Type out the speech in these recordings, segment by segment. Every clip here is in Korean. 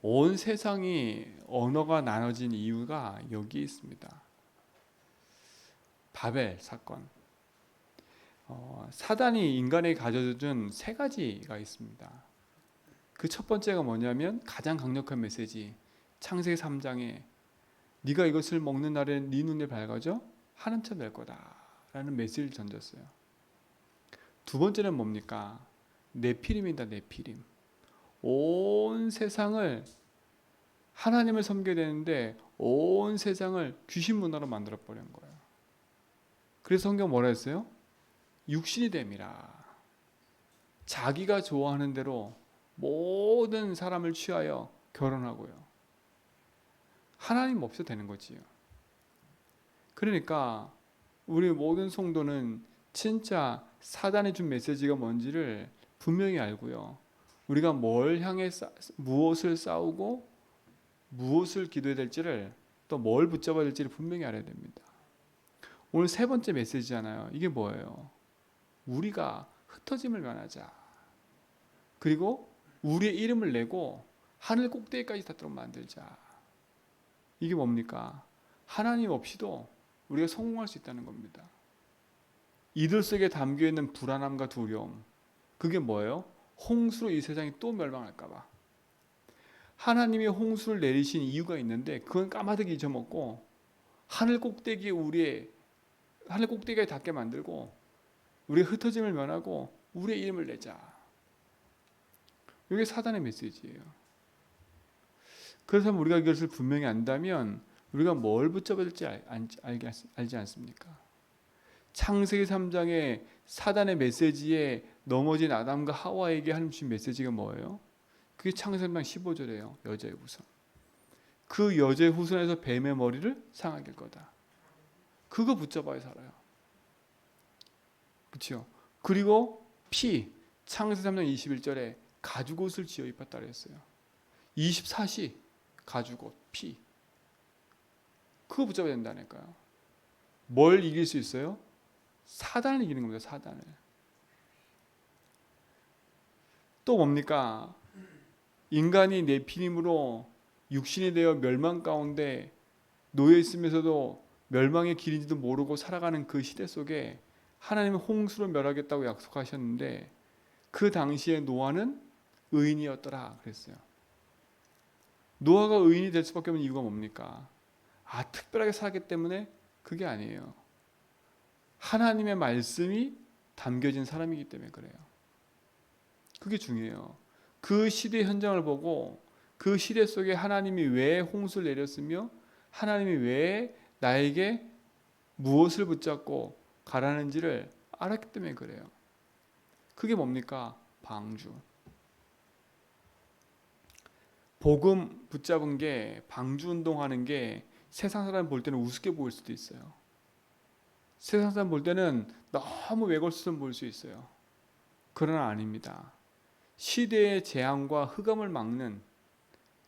온 세상이 언어가 나눠진 이유가 여기 있습니다. 바벨 사건. 사단이 인간에게 가져준 세 가지가 있습니다. 그 첫 번째가 뭐냐면 가장 강력한 메시지. 창세기 3장에 네가 이것을 먹는 날에는 네 눈이 밝아져 하나님처럼 될 거다라는 메시지를 던졌어요. 두 번째는 뭡니까? 네피림이다. 네피림. 온 세상을 하나님을 섬겨야 되는데 온 세상을 귀신 문화로 만들어 버린 거예요. 그래서 성경 뭐라 했어요? 육신이 됨이라. 자기가 좋아하는 대로 모든 사람을 취하여 결혼하고요. 하나님 없어도 되는 거지요. 그러니까 우리 모든 성도는 진짜 사단이 준 메시지가 뭔지를 분명히 알고요. 우리가 뭘 향해 무엇을 싸우고 무엇을 기도해야 될지를 또 뭘 붙잡아야 될지를 분명히 알아야 됩니다. 오늘 세 번째 메시지잖아요. 이게 뭐예요? 우리가 흩어짐을 면하자. 그리고 우리의 이름을 내고 하늘 꼭대기까지 닿도록 만들자. 이게 뭡니까? 하나님 없이도 우리가 성공할 수 있다는 겁니다. 이들 속에 담겨있는 불안함과 두려움, 그게 뭐예요? 홍수로 이 세상이 또 멸망할까 봐. 하나님이 홍수를 내리신 이유가 있는데 그건 까마득히 잊어먹고 하늘 꼭대기에 닿게 만들고 우리의 흩어짐을 면하고 우리의 이름을 내자. 이게 사단의 메시지예요. 그래서 우리가 이것을 분명히 안다면 우리가 뭘 붙잡아야 될지 알지 않습니까? 창세기 3장의 사단의 메시지에 넘어진 아담과 하와에게 하나님 주신 메시지가 뭐예요? 그게 창세기 3장 15절이에요. 여자의 후손. 그 여자의 후손에서 뱀의 머리를 상하게 할 거다. 그거 붙잡아야 살아요. 그렇죠? 그리고 피, 창세기 3장 21절에 가죽옷을 지어 입었다 그랬어요. 24시 가죽옷, 피. 그거 붙잡아야 된다니까요. 뭘 이길 수 있어요? 사단을 이기는 겁니다. 사단을. 또 뭡니까? 인간이 네피림으로 육신이 되어 멸망 가운데 놓여 있으면서도 멸망의 길인지도 모르고 살아가는 그 시대 속에 하나님은 홍수로 멸하겠다고 약속하셨는데 그 당시에 노아는 의인이었더라 그랬어요. 노아가 의인이 될 수밖에 없는 이유가 뭡니까? 특별하게 살았기 때문에 그게 아니에요. 하나님의 말씀이 담겨진 사람이기 때문에 그래요. 그게 중요해요. 그 시대 현장을 보고 그 시대 속에 하나님이 왜 홍수를 내렸으며 하나님이 왜 나에게 무엇을 붙잡고 가라는지를 알았기 때문에 그래요. 그게 뭡니까? 방주. 복음 붙잡은 게, 방주 운동하는 게 세상 사람 볼 때는 우습게 보일 수도 있어요. 세상 사람 볼 때는 너무 외골수처럼 보일 수 있어요. 그러나 아닙니다. 시대의 재앙과 흑암을 막는,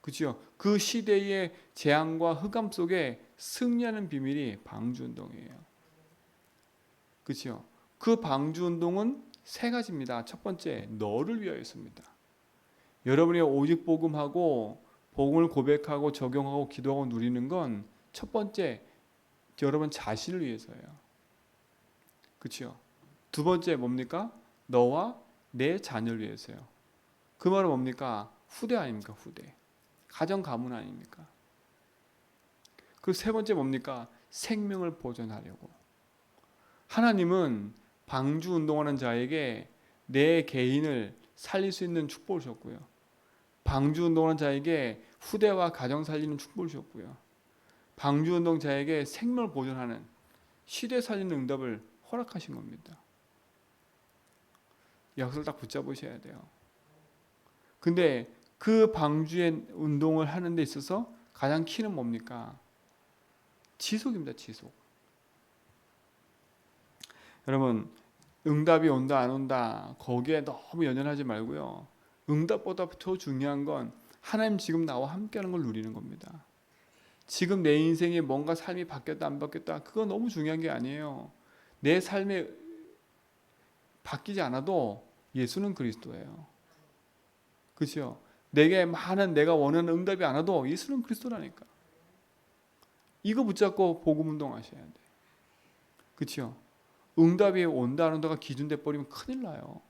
그죠? 그 시대의 재앙과 흑암 속에 승리하는 비밀이 방주 운동이에요. 그죠? 그 방주 운동은 세 가지입니다. 첫 번째, 너를 위하여서입니다. 여러분이 오직 복음하고 복음을 고백하고 적용하고 기도하고 누리는 건 첫 번째, 여러분 자신을 위해서예요. 그렇죠? 두 번째 뭡니까? 너와 내 자녀를 위해서요. 그 말은 뭡니까? 후대 아닙니까? 후대. 가정 가문 아닙니까? 그 세 번째 뭡니까? 생명을 보존하려고. 하나님은 방주 운동하는 자에게 내 개인을 살릴 수 있는 축복을 줬고요. 방주 운동하는 자에게 후대와 가정 살리는 축복을 줬고요. 방주 운동자에게 생명을 보존하는 시대 살리는 응답을 허락하신 겁니다. 약속을 딱 붙잡으셔야 돼요. 근데 그 방주의 운동을 하는 데 있어서 가장 키는 뭡니까? 지속입니다. 지속. 여러분, 응답이 온다 안 온다 거기에 너무 연연하지 말고요. 응답보다 더 중요한 건 하나님 지금 나와 함께하는 걸 누리는 겁니다. 지금 내 인생에 뭔가 삶이 바뀌었다 안 바뀌었다 그거 너무 중요한 게 아니에요. 내 삶에 바뀌지 않아도 예수는 그리스도예요. 그렇죠? 내게 많은 내가 원하는 응답이 안 와도 예수는 그리스도라니까. 이거 붙잡고 복음 운동하셔야 돼. 그렇죠? 응답이 온다 안 온다가 기준돼 버리면 큰일 나요.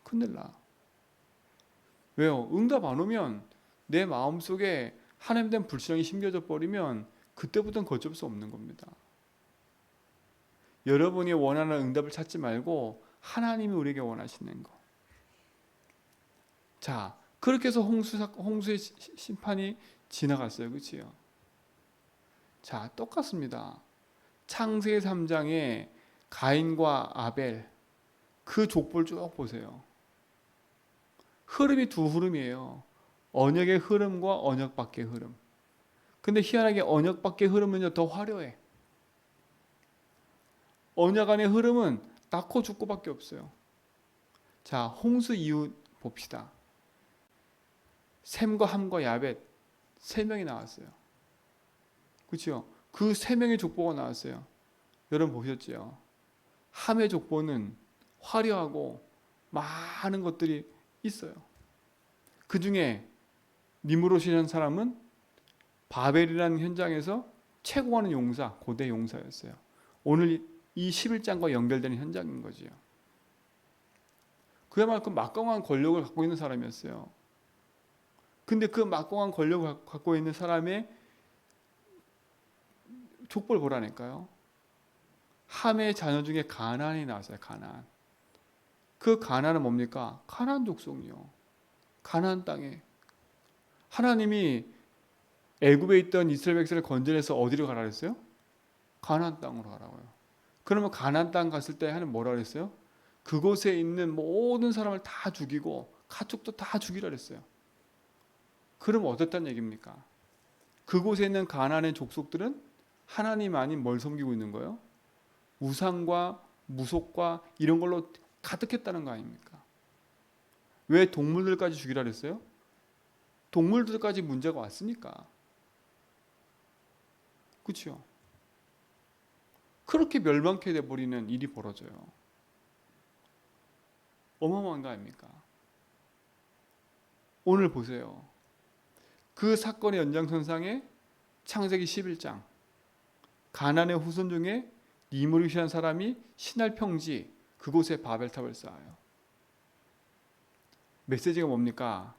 큰일 나. 왜요? 응답 안 오면 내 마음속에 하나님에 대한 불신앙이 심겨져 버리면 그때부터는 거칠 수 없는 겁니다. 여러분이 원하는 응답을 찾지 말고 하나님이 우리에게 원하시는 거. 자, 그렇게 해서 홍수의 심판이 지나갔어요. 그렇지요? 자, 똑같습니다. 창세기 3장에 가인과 아벨 그 족보를 쭉 보세요. 흐름이 두 흐름이에요. 언약의 흐름과 언약 밖의 흐름. 근데 희한하게 언약 밖의 흐름은요 더 화려해. 언약 안의 흐름은 낳고 죽고밖에 없어요. 자, 홍수 이후 봅시다. 셈과 함과 야벳 세 명이 나왔어요. 그렇죠? 그 세 명의 족보가 나왔어요. 여러분 보셨죠? 함의 족보는 화려하고 많은 것들이 있어요. 그 중에 니므롯이라는 사람은 바벨이라는 현장에서 최고하는 용사, 고대 용사였어요. 오늘 이 11장과 연결되는 현장인 거지요. 그야말로 그 막강한 권력을 갖고 있는 사람이었어요. 근데 그 막강한 권력을 갖고 있는 사람의 족보를 보라니까요. 함의 자녀 중에 가나안이 나왔어요. 가나안. 그 가나안은 뭡니까? 가나안 족속이요. 가나안 땅에 하나님이 애굽에 있던 이스라엘 백성을 건져내서 어디로 가라 그랬어요? 가나안 땅으로 가라고요. 그러면 가나안 땅 갔을 때 하나님 뭐라 그랬어요? 그곳에 있는 모든 사람을 다 죽이고 가축도 다 죽이라 그랬어요. 그럼 어떻다는 얘기입니까? 그곳에 있는 가나안의 족속들은 하나님 아닌 뭘 섬기고 있는 거예요? 우상과 무속과 이런 걸로 가득했다는 거 아닙니까? 왜 동물들까지 죽이라 그랬어요? 동물들까지 문제가 왔으니까. 그렇죠? 그렇게 멸망케 돼버리는 일이 벌어져요. 어마어마한 거 아닙니까? 오늘 보세요. 그 사건의 연장선상에 창세기 11장 가나안의 후손 중에 니므롯이라는 사람이 신할 평지 그곳에 바벨탑을 쌓아요. 메시지가 뭡니까?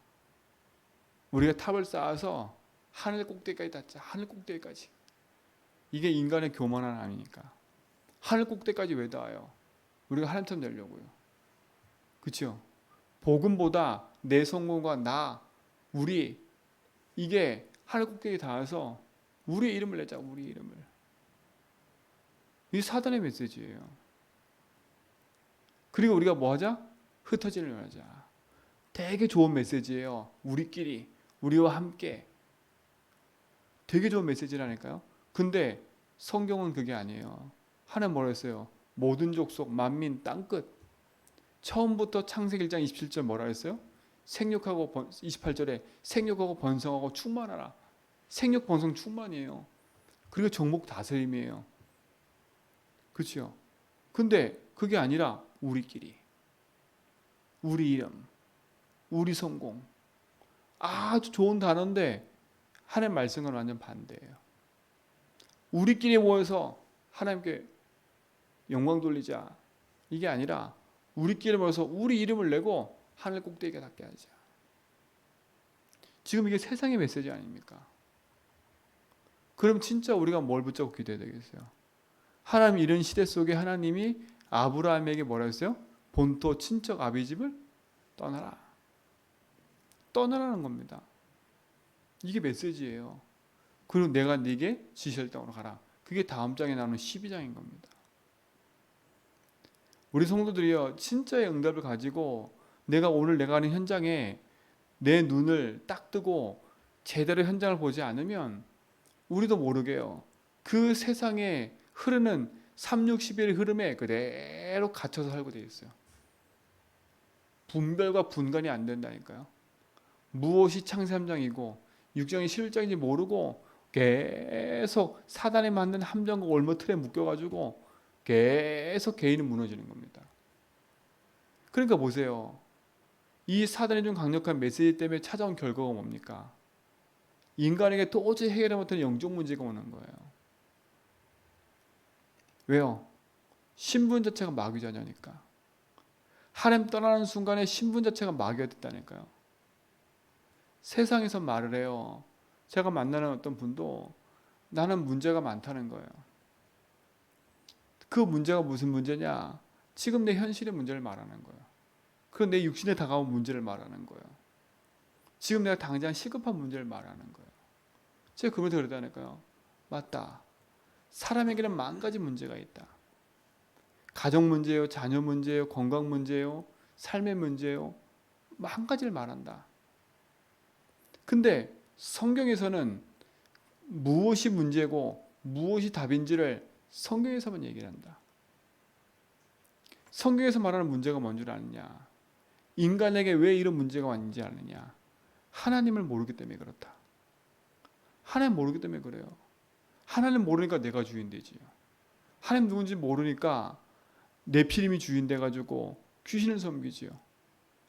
우리가 탑을 쌓아서 하늘 꼭대기까지 닿자. 하늘 꼭대기까지. 이게 인간의 교만은 아니니까. 하늘 꼭대기까지 왜 닿아요? 우리가 하나님처럼 되려고요. 그렇죠? 복음보다 내 성공과 나, 우리 이게 하늘 꼭대기에 닿아서 우리의 이름을 내자. 우리 이름을. 이게 사단의 메시지예요. 그리고 우리가 뭐 하자? 흩어지려 하자. 되게 좋은 메시지예요. 우리끼리, 우리와 함께. 되게 좋은 메시지라니까요. 근데 성경은 그게 아니에요. 하나님 뭐라 했어요? 모든 족속, 만민, 땅끝. 처음부터 창세기 1장 27절 뭐라 했어요? 생육하고 28절에 생육하고 번성하고 충만하라. 생육, 번성, 충만이에요. 그리고 정복 다스림이에요. 그렇죠? 근데 그게 아니라 우리끼리. 우리 이름. 우리 성공. 아주 좋은 단어인데 하나님 말씀과는 완전 반대예요. 우리끼리 모여서 하나님께 영광 돌리자. 이게 아니라 우리끼리 모여서 우리 이름을 내고 하늘 꼭대기에 닿게 하자. 지금 이게 세상의 메시지 아닙니까? 그럼 진짜 우리가 뭘 붙잡고 기도해야 되겠어요? 하나님 이런 시대 속에 하나님이 아브라함에게 뭐라 했어요? 본토 친척 아비집을 떠나라. 떠나라는 겁니다. 이게 메시지예요. 그리고 내가 네게 지시할 땅으로 가라. 그게 다음 장에 나오는 12장인 겁니다. 우리 성도들이요, 진짜의 응답을 가지고 오늘 내가 하는 현장에 내 눈을 딱 뜨고 제대로 현장을 보지 않으면 우리도 모르게요. 그 세상에 흐르는 3,6,11 흐름에 그대로 갇혀서 살고 되어 있어요. 분별과 분간이 안 된다니까요. 무엇이 창세 3장이고 6장이 11장인지 모르고 계속 사단에 만든 함정과 올무틀에 묶여가지고 계속 개인은 무너지는 겁니다. 그러니까 보세요. 이 사단이 준 강력한 메시지 때문에 찾아온 결과가 뭡니까? 인간에게 도저히 해결하지 못하는 영적 문제가 오는 거예요. 왜요? 신분 자체가 마귀 자녀니까. 하나님 떠나는 순간에 신분 자체가 마귀가 됐다니까요. 세상에서 말을 해요. 제가 만나는 어떤 분도 나는 문제가 많다는 거예요. 그 문제가 무슨 문제냐? 지금 내 현실의 문제를 말하는 거예요. 그리고 내 육신에 다가온 문제를 말하는 거예요. 지금 내가 당장 시급한 문제를 말하는 거예요. 제가 그분한테 그러다니까요. 맞다. 사람에게는 만 가지 문제가 있다. 가정 문제예요, 자녀 문제예요, 건강 문제예요, 삶의 문제예요. 한 가지를 말한다. 근데 성경에서는 무엇이 문제고 무엇이 답인지를 성경에서만 얘기를 한다. 성경에서 말하는 문제가 뭔 줄 아느냐? 인간에게 왜 이런 문제가 왔는지 아느냐? 하나님을 모르기 때문에 그렇다. 하나님 모르기 때문에 그래요. 하나님 모르니까 내가 주인 되지요. 하나님 누군지 모르니까 네피림이 주인 돼가지고 귀신을 섬기지요.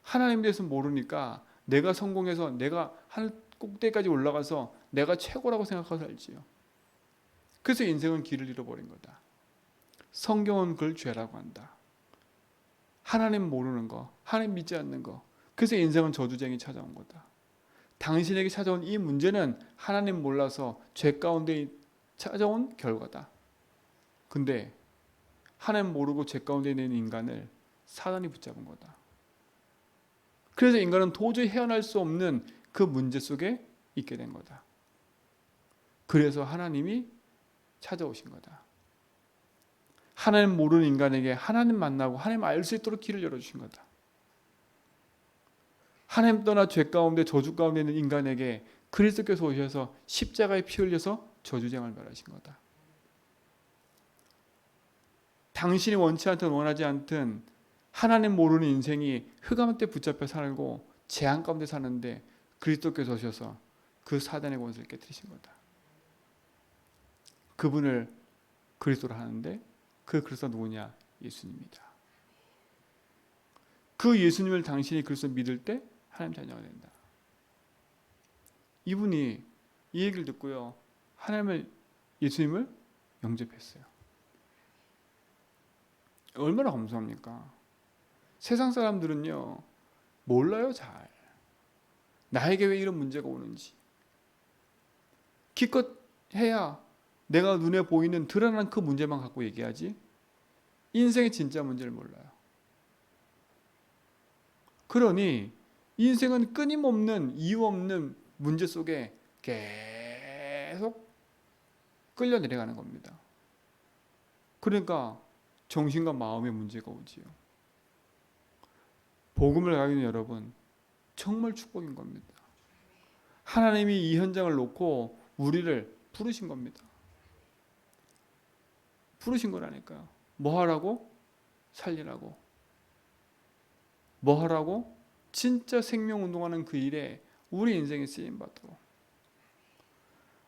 하나님 대해서 모르니까 내가 성공해서 내가 하늘 꼭대기까지 올라가서 내가 최고라고 생각하고 살지요. 그래서 인생은 길을 잃어버린 거다. 성경은 그걸 죄라고 한다. 하나님 모르는 거, 하나님 믿지 않는 거. 그래서 인생은 저주쟁이 찾아온 거다. 당신에게 찾아온 이 문제는 하나님 몰라서 죄 가운데 찾아온 결과다. 근데 하나님 모르고 죄 가운데 있는 인간을 사단이 붙잡은 거다. 그래서 인간은 도저히 헤어날 수 없는 그 문제 속에 있게 된 거다. 그래서 하나님이 찾아오신 거다. 하나님 모르는 인간에게 하나님 만나고 하나님 알 수 있도록 길을 열어주신 거다. 하나님 떠나 죄 가운데 저주 가운데 있는 인간에게 그리스도께서 오셔서 십자가에 피 흘려서 저주쟁을 멸하신 거다. 당신이 원치 않든 원하지 않든 하나님 모르는 인생이 흑암때 붙잡혀 살고 재앙 가운데 사는데 그리스도께서 오셔서 그 사단의 권세를 깨뜨리신 거다. 그분을 그리스도로 하는데 그 그리스도가 누구냐? 예수님이다. 그 예수님을 당신이 그리스도 믿을 때 하나님 자녀가 된다. 이분이 이 얘기를 듣고요. 예수님을 영접했어요. 얼마나 감사합니까? 세상 사람들은요. 몰라요 잘. 나에게 왜 이런 문제가 오는지. 기껏 해야 내가 눈에 보이는 드러난 그 문제만 갖고 얘기하지 인생의 진짜 문제를 몰라요. 그러니 인생은 끊임없는 이유 없는 문제 속에 계속 끌려 내려가는 겁니다. 그러니까 정신과 마음의 문제가 오지요. 복음을 가진 여러분 정말 축복인 겁니다. 하나님이 이 현장을 놓고 우리를 부르신 겁니다. 부르신 거라니까요. 뭐 하라고? 살리라고. 뭐 하라고? 진짜 생명 운동하는 그 일에 우리 인생에 쓰임 받도록.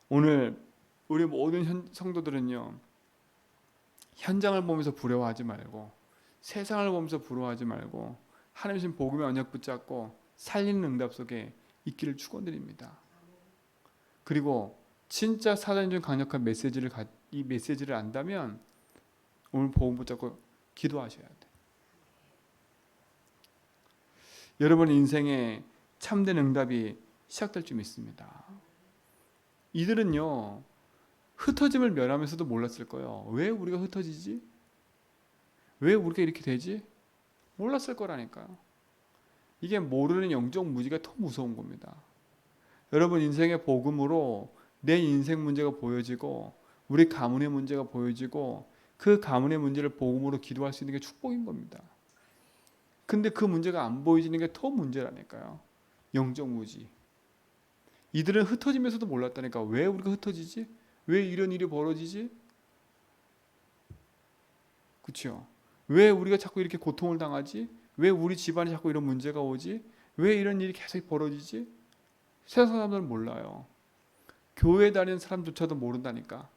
오늘 우리 모든 성도들은요. 현장을 보면서 부러워하지 말고 세상을 보면서 부러워하지 말고 하나님 주신 복음의 언약 붙잡고 살리는 응답 속에 있기를 축원드립니다. 그리고 진짜 사단이 준 강력한 이 메시지를 안다면 오늘 복음 붙잡고 기도하셔야 돼. 여러분 인생에 참된 응답이 시작될 줄 믿습니다. 이들은요 흩어짐을 면하면서도 몰랐을 거예요. 왜 우리가 흩어지지? 왜 우리가 이렇게 되지? 몰랐을 거라니까요. 이게 모르는 영적 무지가 더 무서운 겁니다. 여러분 인생의 복음으로 내 인생 문제가 보여지고 우리 가문의 문제가 보여지고 그 가문의 문제를 복음으로 기도할 수 있는 게 축복인 겁니다. 근데 그 문제가 안 보여지는 게 더 문제라니까요. 영적 무지. 이들은 흩어지면서도 몰랐다니까. 왜 우리가 흩어지지? 왜 이런 일이 벌어지지? 그렇죠? 왜 우리가 자꾸 이렇게 고통을 당하지? 왜 우리 집안에 자꾸 이런 문제가 오지? 왜 이런 일이 계속 벌어지지? 세상 사람들은 몰라요. 교회 다니는 사람조차도 모른다니까.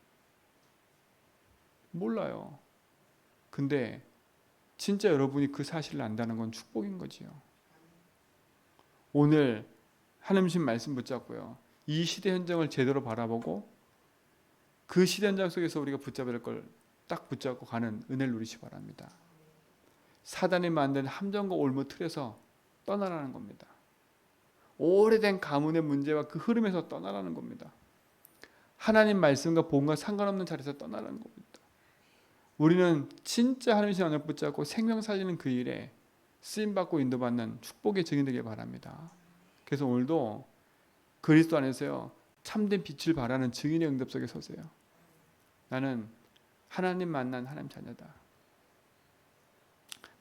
몰라요. 근데 진짜 여러분이 그 사실을 안다는 건 축복인 거지요. 오늘 하나님 주신 말씀 붙잡고요. 이 시대 현장을 제대로 바라보고 그 시대 현장 속에서 우리가 붙잡을 걸 딱 붙잡고 가는 은혜를 누리시 바랍니다. 사단이 만든 함정과 올무 틀에서 떠나라는 겁니다. 오래된 가문의 문제와 그 흐름에서 떠나라는 겁니다. 하나님 말씀과 본과 상관없는 자리에서 떠나라는 겁니다. 우리는 진짜 하나님의 언을 붙잡고 생명 살리는 그 일에 쓰임받고 인도받는 축복의 증인 되길 바랍니다. 그래서 오늘도 그리스도 안에서요, 참된 빛을 발하는 증인의 응답 속에 서세요. 나는 하나님 만난 하나님 자녀다.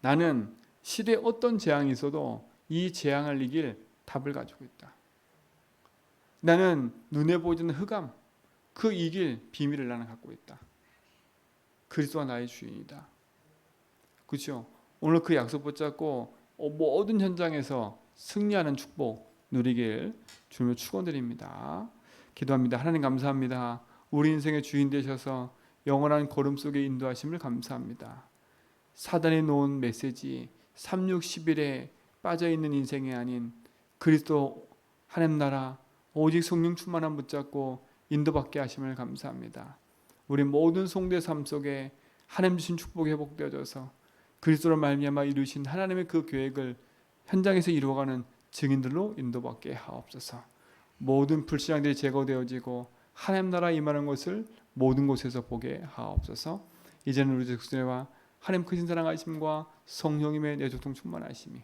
나는 시대에 어떤 재앙이 있어도 이 재앙을 이길 답을 가지고 있다. 나는 눈에 보이는 흑암, 그 이길 비밀을 나는 갖고 있다. 그리스도가 나의 주인이다. 그렇죠? 오늘 그 약속 붙잡고 모든 현장에서 승리하는 축복 누리길 주님을 축원드립니다. 기도합니다. 하나님 감사합니다. 우리 인생의 주인 되셔서 영원한 걸음 속에 인도하심을 감사합니다. 사단이 놓은 메시지 3611에 빠져있는 인생이 아닌 그리스도 하나님 나라 오직 성령 충만함 붙잡고 인도받게 하심을 감사합니다. 우리 모든 성도의 삶 속에 하나님 주신 축복이 회복되어져서 그리스도로 말미암아 이루신 하나님의 그 계획을 현장에서 이루어가는 증인들로 인도받게 하옵소서. 모든 불신앙들이 제거되어지고 하나님 나라 임하는 것을 모든 곳에서 보게 하옵소서. 이제는 우리 백성들과 하나님 크신 사랑하심과 성령님의 내조통 충만하심이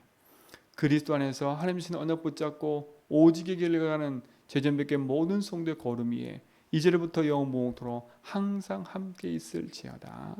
그리스도 안에서 하나님 주신 언약 붙잡고 오직의 길을 가는 제전백의 모든 성도의 걸음 위에 이제부터 영원토록 항상 함께 있을지어다.